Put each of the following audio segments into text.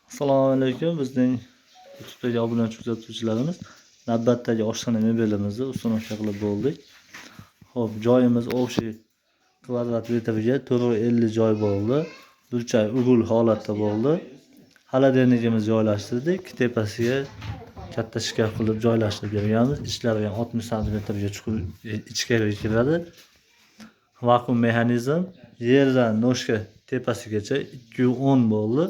Assalomu alaykum. Bizning YouTube'dagi obunachi kuzatuvchilarimiz navbatdagi oshxona mebelimizni uстановка qilib bo'ldik. Xo'p, joyimiz общий kvadrat metriga 450 joy bo'ldi. Burchak ugul holatda bo'ldi. Xolodilnikimiz joylashtirdik. Tepasiga katta shkaf qilib joylashtirib berganmiz. Ichlariga 60 sm ga chuqur ichkariga kiradi. Vakuum mexanizm yerdan noshka tepasigacha 210 bo'ldi.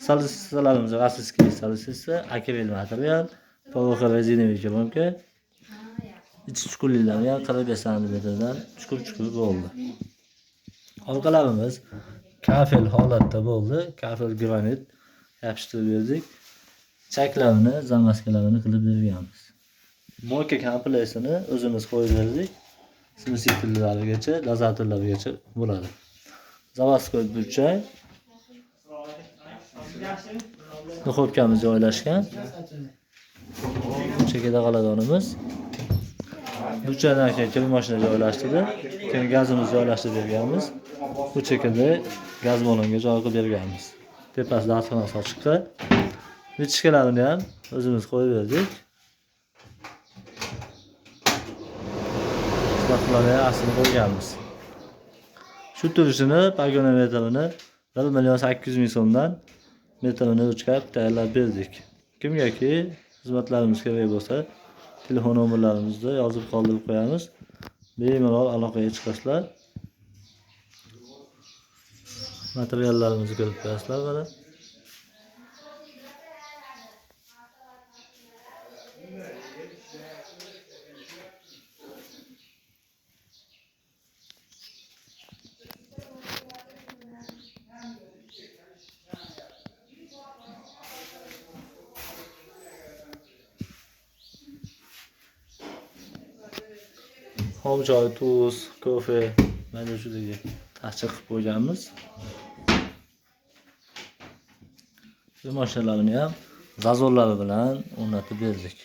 Solitsiyalarimizda rossiyskiy solitsiya, akril material, PVX резиновый кромка. İç chuqurliklari ham 45 cm chuqur bo'ldi. Orqalarimiz kafel holatda bo'ldi. Kafel granit yopishtirib berdik. Chaklarini, zamaskalarini qilib berganmiz. Moka kompleksini o'zimiz qo'yib berdik. Simsitlarigacha, dozatorlarigacha bo'ladi. Zavodskoy burchak. Duxovkamiz joylashgan. Chekada g'aladonimiz. Burchakdan keyin kir mashina joylashtirdi. Keyin gazimiz joylashtirib berganmiz. Bu chekada gaz balonga joy qilib berganmiz. Tepasida asfalt ochiqqa. Vichkalarini ham o'zimiz qo'yib berdik. Islatmalarni aslini qo'yganmiz. Shu turishini, pagonometrini 1.800.000 so'mdan metrini o'chirib tayyorlab berdik. Kimgaki xizmatlarimiz kerak bo'lsa, telefon nomerlarimizni yozib qoldirib qo'yamiz. Bemalol aloqaga chiqasizlar. Materiallarimizni ko'rib qo'yasizlar mana. Xom choy, tuz, kofe, mana shunday tashchi qilib qo'yganmiz. Bu mashinalarni ham zazorlari bilan o'rnatib berdik.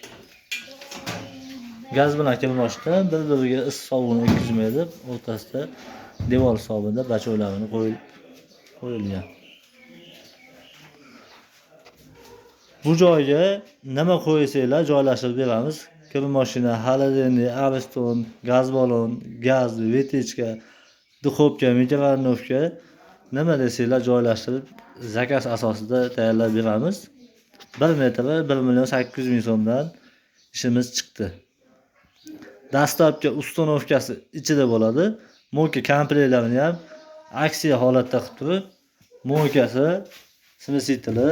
Gaz bilan kelmoqda bir-biriga issiq sovuqni o'tkazmaydi. O'rtasida devor hisobida bachoylarini qo'yilgan. Bu joyga nima qo'ysanglar joylashtirib beramiz. Kir mashina, xolodilnik, ariston, gaz balon, gaz, vetichka, duxovka, mikrovolnovka nima desanglar joylashtirib zakaz asosida tayyorlab beramiz. 1 metri 1.800.000 so'mdan ishimiz chiqdi. Dastlabki ustanovkasi ichida bo'ladi. Moka komplektlarini ham aksiya holatda qilib turib, mokasi, simsitili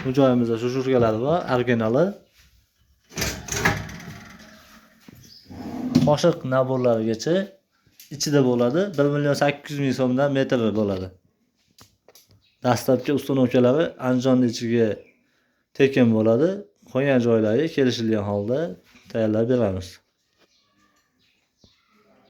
bu joyimizda shu shurkalari bor, originali. Qoshiq naborlarigacha ichida bo'ladi. 1.800.000 so'mdan metr bo'ladi. Dastlabki ustanovkalari Andijon ichiga tekin bo'ladi. Qolgan joylari kelishilgan holda tayyorlab beramiz.